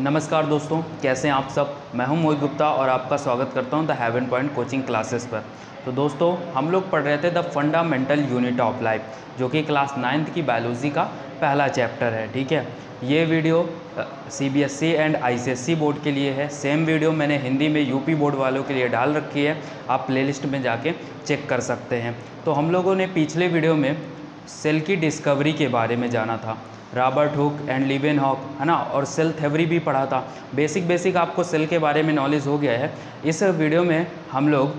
नमस्कार दोस्तों, कैसे हैं आप सब। मैं हूं मोहित गुप्ता और आपका स्वागत करता हूं the haven point coaching classes पर। तो दोस्तों, हम लोग पढ़ रहे थे the fundamental unit of life, जो कि क्लास 9th की बायोलॉजी का पहला चैप्टर है। ठीक है, ये video CBSE and ICSE board के लिए है। सेम वीडियो मैंने हिंदी में UP बोर्ड वालों के लिए डाल रखी है, आप प्लेलिस्ट में जाके चेक कर सकते हैं। तो हम लोगों ने पिछले वीडियो में सेल की डिस्कवरी के बारे में जाना था, रॉबर्ट हुक एंड लीवेनहॉक, है ना, और सेल थ्योरी भी पढ़ा था। बेसिक आपको सेल के बारे में नॉलेज हो गया है। इस वीडियो में हम लोग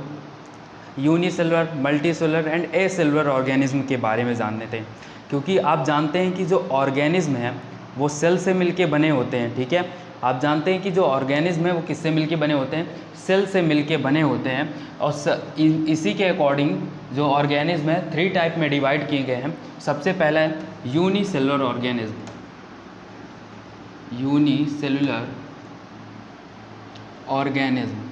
यूनिसेलुलर, मल्टीसेलुलर एंड एसेलुलर ऑर्गेनिज्म के बारे में जानते थे, क्योंकि आप जानते हैं कि जो ऑर्गेनिज्म है वो सेल से मिलके बने होते हैं। ठीक है, आप जानते हैं कि जो ऑर्गेनिज्म है वो किससे मिलके बने होते हैं, सेल से मिलके बने होते हैं। और इसी के अकॉर्डिंग जो ऑर्गेनिज्म है 3 टाइप में डिवाइड किए गए हैं। सबसे पहला है यूनिसेलुलर ऑर्गेनिज्म, यूनिसेलुलर ऑर्गेनिज्म।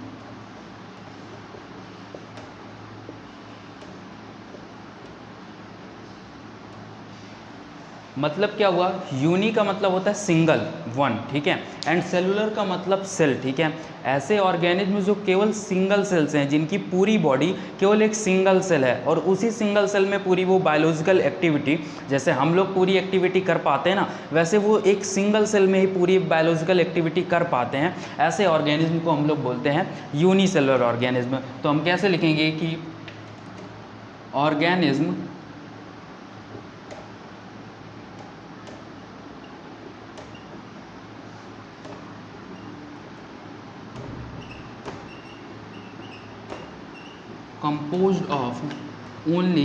मतलब क्या हुआ, यूनि का मतलब होता है सिंगल, वन। ठीक है, एंड सेलुलर का मतलब सेल। ठीक है, ऐसे ऑर्गेनिज्म जो केवल सिंगल सेल्स हैं, जिनकी पूरी बॉडी केवल एक सिंगल सेल है और उसी सिंगल सेल में पूरी वो बायोलॉजिकल एक्टिविटी, जैसे हम लोग पूरी एक्टिविटी कर पाते हैं ना, वैसे वो एक सिंगल सेल में ही पूरी बायोलॉजिकल एक्टिविटी कर पाते हैं। ऐसे ऑर्गेनिज्म को हम लोग बोलते हैं यूनिसेलुलर ऑर्गेनिज्म। तो हम कैसे लिखेंगे कि organism composed of only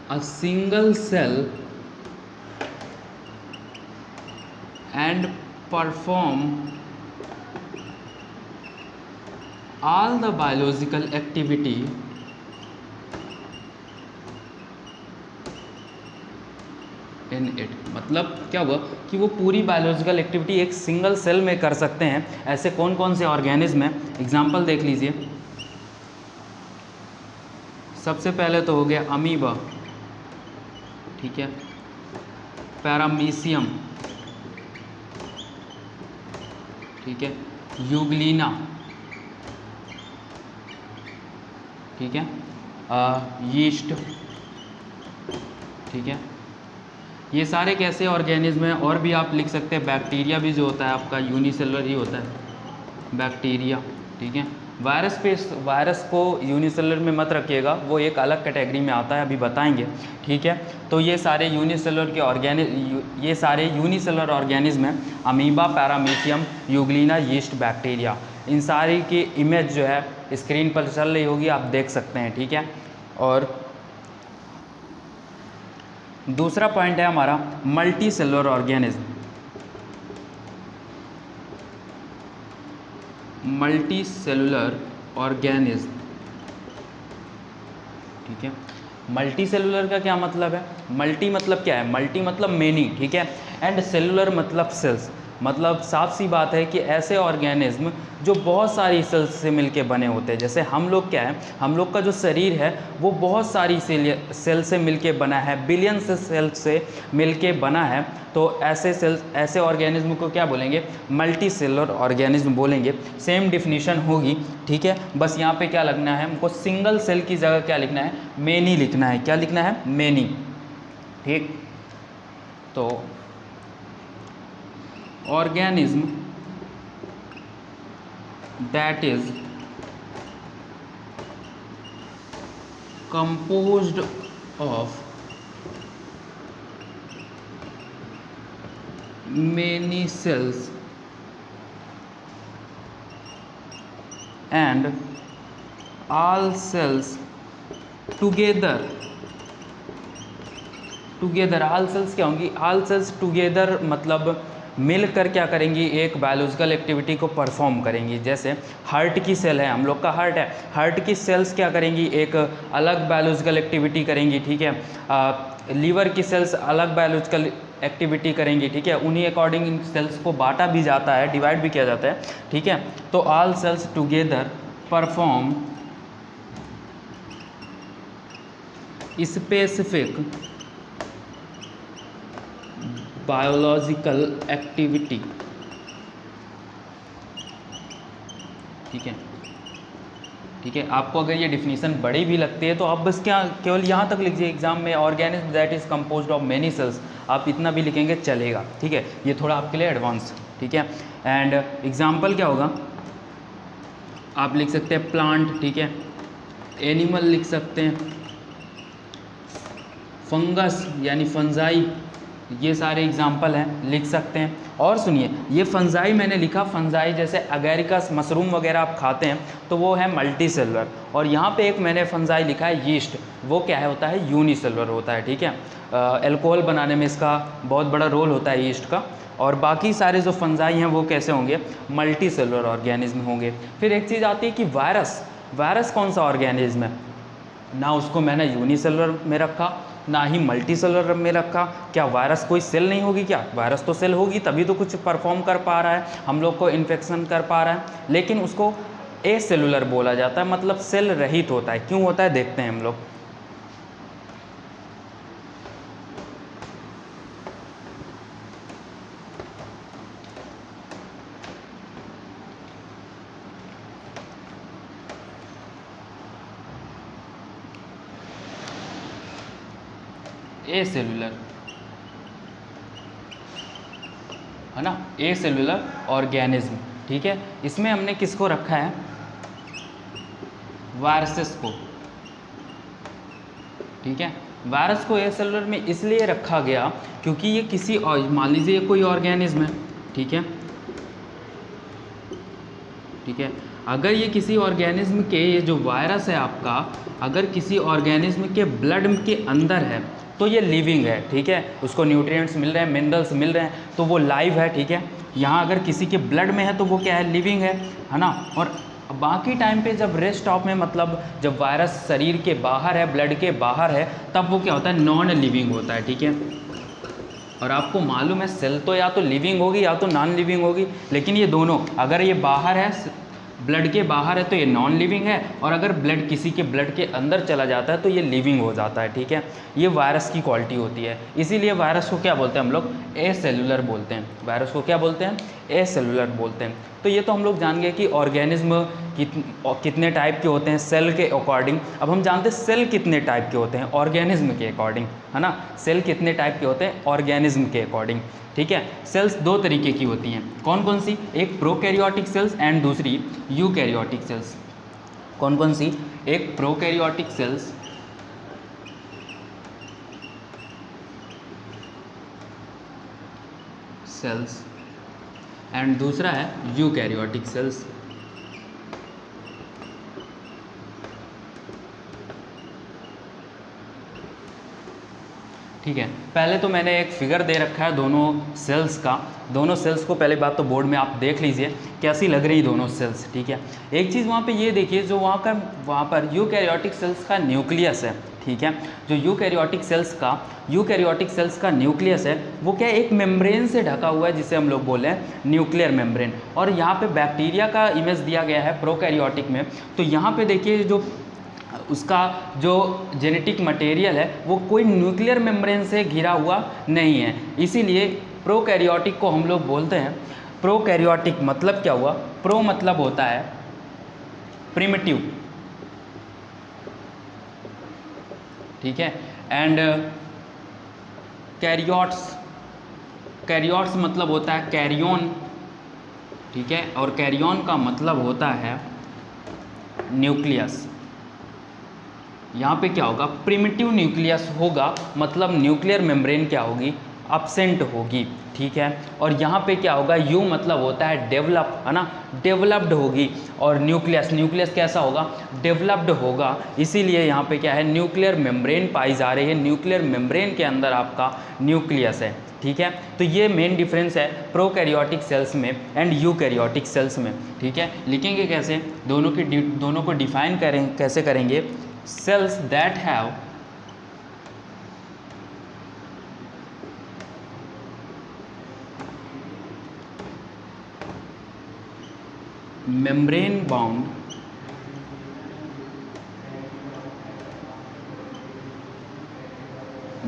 a single cell and perform all the biological activity in it। मतलब क्या हुआ कि वो पूरी बायोलॉजिकल एक्टिविटी एक सिंगल सेल में कर सकते हैं। ऐसे कौन कौन से ऑर्गेनिज्म हैं, एग्जाम्पल देख लीजिए। सबसे पहले तो हो गया अमीबा, ठीक है, पैरामीशियम, ठीक है, यूग्लिना, ठीक है, यीस्ट, ठीक है। ये सारे कैसे ऑर्गेनिज्म हैं। और भी आप लिख सकते हैं, बैक्टीरिया भी जो होता है आपका यूनिसेलुलर ही होता है, बैक्टीरिया। ठीक है, वायरस को यूनिसेलुलर में मत रखिएगा, वो एक अलग कैटेगरी में आता है, अभी बताएंगे। ठीक है, तो ये सारे यूनिसेलुलर ऑर्गेनिज्म हैं, amoeba, paramecium, euglena, yeast, bacteria. इन सारी की इमेज जो है स्क्रीन पर चल रही होगी, आप देख सकते हैं। ठीक है, और दूसरा पॉइंट है हमारा multi cellular organism. Multi cellular organism, ठीक है। मल्टी सेलुलर का क्या मतलब है, मल्टी मतलब क्या है, मल्टी मतलब मेनी, ठीक है, एंड सेलुलर मतलब सेल्स। मतलब साफ सी बात है कि ऐसे ऑर्गेनिज्म जो बहुत सारी सेल्स से मिलके बने होते हैं। जैसे हम लोग क्या है, हम लोग का जो शरीर है वो बहुत सारी सेल से मिलके बना है, बिलियंस सेल से मिलके बना है। तो ऐसे ऑर्गेनिज्म को क्या बोलेंगे, मल्टी सेलुलर ऑर्गेनिज्म बोलेंगे। सेम डिफिनीशन होगी। ठीक है, बस यहाँ पे क्या लिखना है हमको, सिंगल सेल की जगह क्या लिखना है, मेनी लिखना है। क्या लिखना है, मेनी। ठीक, तो organism that is composed of many cells and all cells together, all cells क्या होंगी, all cells together मतलब मिलकर क्या करेंगी, एक बायोलॉजिकल एक्टिविटी को परफॉर्म करेंगी। जैसे हार्ट की सेल है, हम लोग का हार्ट है, हार्ट की सेल्स क्या करेंगी, एक अलग बायोलॉजिकल एक्टिविटी करेंगी। ठीक है, लीवर की सेल्स अलग बायोलॉजिकल एक्टिविटी करेंगी। ठीक है, उन्हीं अकॉर्डिंग इन सेल्स को बांटा भी जाता है, डिवाइड भी किया जाता है। ठीक है, तो all cells together perform specific biological activity, ठीक है, ठीक है। आपको अगर ये डिफिनीशन बड़ी भी लगती है तो आप बस क्या केवल यहाँ तक लिखिए एग्जाम में, organism that is composed of many cells, आप इतना भी लिखेंगे चलेगा, ठीक है। ये थोड़ा आपके लिए एडवांस, ठीक है। एंड एग्जाम्पल क्या होगा, आप लिख सकते हैं प्लांट, ठीक है, एनिमल लिख सकते हैं, फंगस यानी फंजाई, ये सारे एग्जाम्पल हैं, लिख सकते हैं। और सुनिए, ये फंजाई मैंने लिखा, फंजाई जैसे अगेरिकस मशरूम वगैरह आप खाते हैं तो वो है मल्टी सेलुलर, और यहाँ पे एक मैंने फंजाई लिखा है यीस्ट, वो क्या है होता है यूनिसेलुलर होता है, ठीक है। अल्कोहल बनाने में इसका बहुत बड़ा रोल होता है यीस्ट का। और बाकी सारे जो फंजाई हैं वो कैसे होंगे, मल्टी सेलुलर ऑर्गेनिज्म होंगे। फिर एक चीज़ आती है कि वायरस, वायरस कौन सा ऑर्गेनिज्म है, ना उसको मैंने यूनिसेलुलर में रखा ना ही मल्टी सेलुलर में रखा। क्या वायरस कोई सेल नहीं होगी क्या, वायरस तो सेल होगी, तभी तो कुछ परफॉर्म कर पा रहा है, हम लोग को इन्फेक्शन कर पा रहा है, लेकिन उसको ए सेलुलर बोला जाता है, मतलब सेल रहित होता है। क्यों होता है देखते हैं हम लोग। ए सेलुलर है ना, ए सेलुलर ऑर्गेनिज्म, ठीक है। इसमें हमने किसको रखा है, वायरसेस को, ठीक है। वायरस को ए सेलुलर में इसलिए रखा गया क्योंकि ये किसी, मान लीजिए कोई ऑर्गेनिज्म है, ठीक है, ठीक है। अगर ये किसी ऑर्गेनिज्म के, ये जो वायरस है आपका, अगर किसी ऑर्गेनिज्म के ब्लड के अंदर है तो ये लिविंग है, ठीक है, उसको न्यूट्रिएंट्स मिल रहे हैं, मिनरल्स मिल रहे हैं, तो वो लाइव है, ठीक है। यहाँ अगर किसी के ब्लड में है तो वो क्या है, लिविंग है ना। और बाकी टाइम पे जब रेस्ट ऑफ में, मतलब जब वायरस शरीर के बाहर है, ब्लड के बाहर है, तब वो क्या होता है, नॉन लिविंग होता है, ठीक है। और आपको मालूम है सेल तो या तो लिविंग होगी या तो नॉन लिविंग होगी, लेकिन ये दोनों, अगर ये बाहर है, ब्लड के बाहर है तो ये नॉन लिविंग है, और अगर ब्लड किसी के ब्लड के अंदर चला जाता है तो ये लिविंग हो जाता है, ठीक है। ये वायरस की क्वालिटी होती है, इसीलिए वायरस को क्या बोलते हैं हम लोग, ए सेलुलर बोलते हैं। वायरस को क्या बोलते हैं, ए सेलुलर बोलते हैं। तो ये तो हम लोग जान गए कि ऑर्गेनिज्म कितने टाइप के होते हैं सेल के अकॉर्डिंग। अब हम जानते हैं सेल कितने टाइप के होते हैं ऑर्गेनिज्म के अकॉर्डिंग, है ना। सेल कितने टाइप के होते हैं ऑर्गेनिज्म के अकॉर्डिंग, ठीक है। सेल्स दो तरीके की होती हैं, कौन कौन सी, एक प्रोकैरियोटिक सेल्स एंड दूसरी यूकैरियोटिक सेल्स। कौन कौन सी, एक प्रोकैरियोटिक सेल्स एंड दूसरा है यूकैरियोटिक सेल्स। ठीक है, पहले तो मैंने एक फिगर दे रखा है दोनों सेल्स का। दोनों सेल्स को पहले बात तो बोर्ड में आप देख लीजिए कैसी लग रही दोनों सेल्स, ठीक है। एक चीज़ वहाँ पे ये देखिए, जो वहाँ पर यूकैरियोटिक सेल्स का न्यूक्लियस है, ठीक है। जो यूकैरियोटिक सेल्स का न्यूक्लियस है वो क्या एक मेम्ब्रेन से ढका हुआ है, जिसे हम लोग बोले हैं न्यूक्लियर मेम्ब्रेन। और यहाँ पे बैक्टीरिया का इमेज दिया गया है प्रोकैरियोटिक में, तो यहाँ पे देखिए जो उसका जो जेनेटिक मटेरियल है वो कोई न्यूक्लियर मेम्ब्रेन से घिरा हुआ नहीं है, इसीलिए प्रोकैरियोटिक को हम लोग बोलते हैं। प्रोकैरियोटिक मतलब क्या हुआ, प्रो मतलब होता है प्रिमिटिव, ठीक है, एंड कैरियोट्स मतलब होता है कैरियन, ठीक है, और कैरियन का मतलब होता है न्यूक्लियस। यहाँ पे क्या होगा, प्रिमिटिव न्यूक्लियस होगा, मतलब न्यूक्लियर मेम्ब्रेन क्या होगी, अब्सेंट होगी, ठीक है। और यहाँ पे क्या होगा, यू मतलब होता है डेवलप, है ना, डेवलप्ड होगी। और न्यूक्लियस कैसा होगा, डेवलप्ड होगा। इसीलिए यहाँ पे क्या है, न्यूक्लियर मेम्ब्रेन पाई जा रही है, न्यूक्लियर मेम्ब्रेन के अंदर आपका न्यूक्लियस है, ठीक है। तो ये मेन डिफरेंस है प्रोकैरियोटिक सेल्स में एंड यूकैरियोटिक सेल्स में, ठीक है। लिखेंगे कैसे, दोनों को डिफाइन कैसे करेंगे, cells that have membrane bound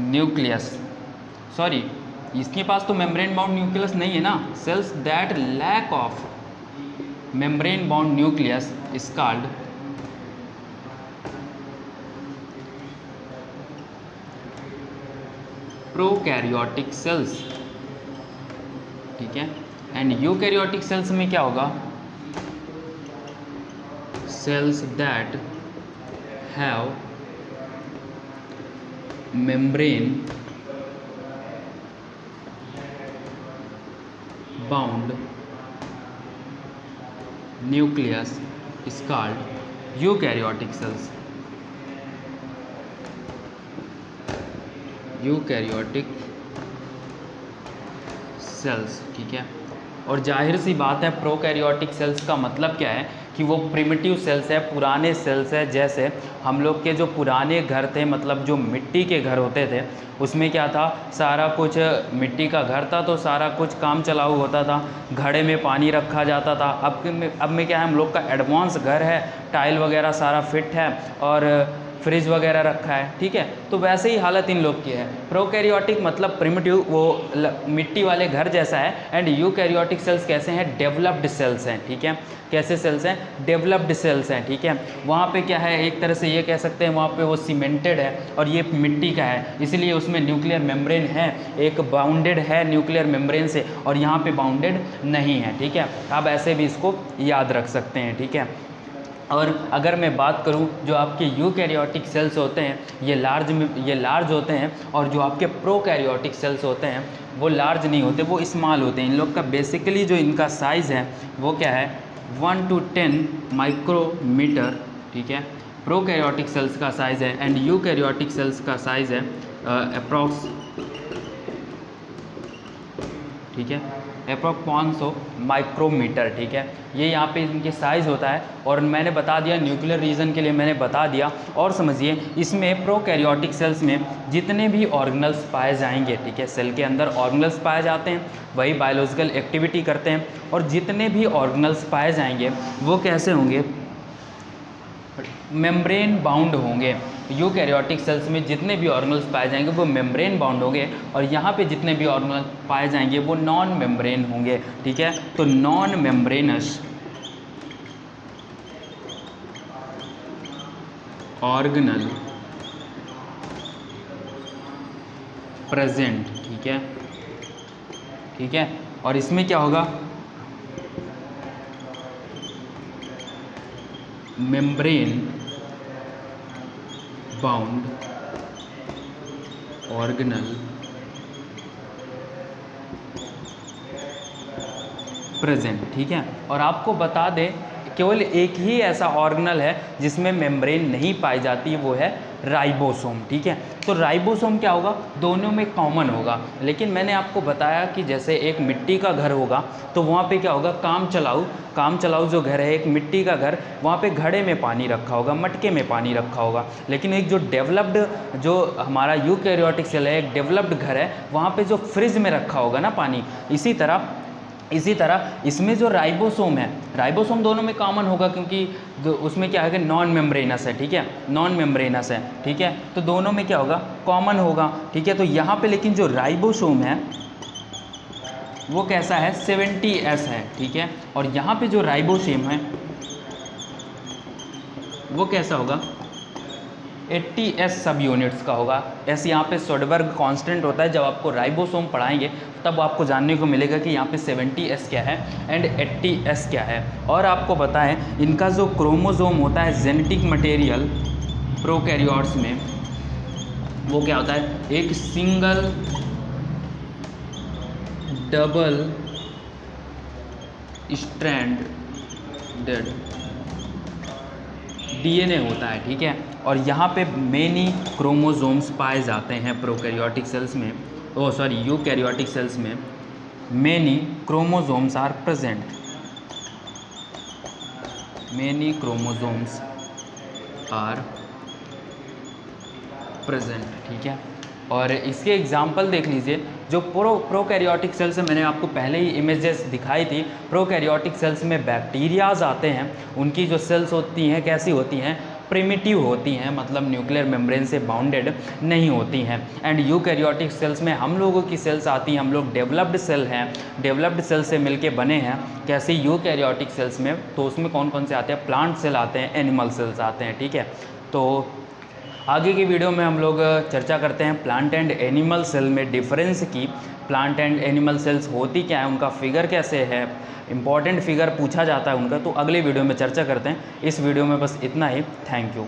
nucleus, sorry इसके पास तो मेम्ब्रेन बाउंड न्यूक्लियस नहीं है ना। Cells that lack of membrane bound nucleus is called prokaryotic cells, ठीक है। एंड यूकैरियोटिक सेल्स में क्या होगा, cells that have membrane bound nucleus is called eukaryotic cells, eukaryotic cells, ठीक है। और जाहिर सी बात है प्रोकैरियोटिक सेल्स का मतलब क्या है कि वो प्रिमिटिव सेल्स है, पुराने सेल्स है। जैसे हम लोग के जो पुराने घर थे, मतलब जो मिट्टी के घर होते थे, उसमें क्या था, सारा कुछ मिट्टी का घर था तो सारा कुछ काम चलाऊ होता था, घड़े में पानी रखा जाता था। अब में क्या है, हम लोग का एडवांस घर है, टाइल वगैरह सारा फिट है और फ्रिज वगैरह रखा है, ठीक है। तो वैसे ही हालत इन लोग की है। प्रोकैरियोटिक मतलब प्रिमिटिव, वो मिट्टी वाले घर जैसा है। एंड यूकैरियोटिक सेल्स कैसे हैं, डेवलप्ड सेल्स हैं, ठीक है। कैसे सेल्स हैं, डेवलप्ड सेल्स हैं, ठीक है। वहाँ पे क्या है, एक तरह से ये कह सकते हैं वहाँ पे वो सीमेंटेड है और ये मिट्टी का है, इसलिए उसमें न्यूक्लियर मेम्ब्रेन है, एक बाउंडेड है न्यूक्लियर मेम्ब्रेन से, और यहाँ पे बाउंडेड नहीं है, ठीक है। आप ऐसे भी इसको याद रख सकते हैं, ठीक है। और अगर मैं बात करूं, जो आपके यूकैरियोटिक सेल्स होते हैं ये लार्ज होते हैं, और जो आपके प्रोकैरियोटिक सेल्स होते हैं वो लार्ज नहीं होते, वो स्मॉल होते हैं। इन लोग का बेसिकली जो इनका साइज़ है वो क्या है, 1 to 10 माइक्रोमीटर, ठीक है। प्रोकैरियोटिक सेल्स का साइज़ है। एंड यूकैरियोटिक सेल्स का साइज़ है अप्रॉक्स, ठीक है, अप्रॉक्स 500 माइक्रोमीटर, ठीक है। ये यहाँ पे इनके साइज़ होता है। और मैंने बता दिया न्यूक्लियर रीजन के लिए मैंने बता दिया। और समझिए इसमें प्रोकैरियोटिक सेल्स में जितने भी ऑर्गेनल्स पाए जाएंगे, ठीक है, सेल के अंदर ऑर्गेनल्स पाए जाते हैं, वही बायोलॉजिकल एक्टिविटी करते हैं। और जितने भी ऑर्गेनल्स पाए जाएंगे वो कैसे होंगे, मेम्ब्रेन बाउंड होंगे। यूकैरियोटिक सेल्स में जितने भी ऑर्गेनल्स पाए जाएंगे वो मेम्ब्रेन बाउंड होंगे, और यहाँ पे जितने भी ऑर्गेनल्स पाए जाएंगे वो नॉन मेम्ब्रेन होंगे, ठीक है। तो नॉन मेम्ब्रेनस ऑर्गेनल प्रेजेंट, ठीक है, ठीक है। और इसमें क्या होगा, मेम्ब्रेन बाउंड ऑर्गेनल प्रेजेंट, ठीक है। और आपको बता दें केवल एक ही ऐसा ऑर्गेनल है जिसमें मेम्ब्रेन नहीं पाई जाती, वो है राइबोसोम, ठीक है। तो राइबोसोम क्या होगा, दोनों में कॉमन होगा। लेकिन मैंने आपको बताया कि जैसे एक मिट्टी का घर होगा तो वहाँ पे क्या होगा, काम चलाऊ जो घर है, एक मिट्टी का घर, वहाँ पे घड़े में पानी रखा होगा, मटके में पानी रखा होगा। लेकिन एक जो डेवलप्ड, जो हमारा यूकैरियोटिक सेल है, एक डेवलप्ड घर है, वहाँ पे जो फ्रिज में रखा होगा ना पानी। इसी तरह इसमें जो राइबोसोम है, राइबोसोम दोनों में कॉमन होगा, क्योंकि उसमें क्या है कि नॉन मेम्ब्रेनस है, ठीक है, नॉन मेम्ब्रेनस है, ठीक है। तो दोनों में क्या होगा, कॉमन होगा, ठीक है। तो यहाँ पे लेकिन जो राइबोसोम है वो कैसा है, 70S है, ठीक है। और यहाँ पे जो राइबोसोम है वो कैसा होगा, 80S सब यूनिट्स का होगा। ऐसे यहाँ पे सोडबर्ग कांस्टेंट होता है। जब आपको राइबोसोम पढ़ाएंगे तब आपको जानने को मिलेगा कि यहाँ पे 70S क्या है एंड 80S क्या है। और आपको बताएं इनका जो क्रोमोसोम होता है, जेनेटिक मटेरियल प्रोकैरियोट्स में वो क्या होता है, एक सिंगल डबल स्ट्रैंडेड DNA होता है, ठीक है। और यहाँ पे मेनी क्रोमोसोम्स पाए जाते हैं प्रोकैरियोटिक सेल्स में, यूकैरियोटिक सेल्स में many chromosomes are present, many chromosomes are present, ठीक है। और इसके एग्जाम्पल देख लीजिए, जो प्रोकैरियोटिक सेल्स है, मैंने आपको पहले ही इमेजेस दिखाई थी। प्रोकैरियोटिक सेल्स में बैक्टीरियाज आते हैं, उनकी जो सेल्स होती हैं कैसी होती हैं, प्रिमिटिव होती हैं, मतलब न्यूक्लियर मेम्ब्रेन से बाउंडेड नहीं होती हैं। एंड यूकैरियोटिक सेल्स में हम लोगों की सेल्स आती हैं, हम लोग डेवलप्ड सेल हैं, डेवलप्ड सेल से मिलके बने हैं। कैसे यूकैरियोटिक सेल्स में, तो उसमें कौन कौन से आते हैं, प्लांट सेल आते हैं, एनिमल सेल्स आते हैं, ठीक है। तो आगे की वीडियो में हम लोग चर्चा करते हैं प्लांट एंड एनिमल सेल में डिफरेंस की, प्लांट एंड एनिमल सेल्स होती क्या है, उनका फिगर कैसे है, इंपॉर्टेंट फिगर पूछा जाता है उनका, तो अगले वीडियो में चर्चा करते हैं। इस वीडियो में बस इतना ही। Thank you.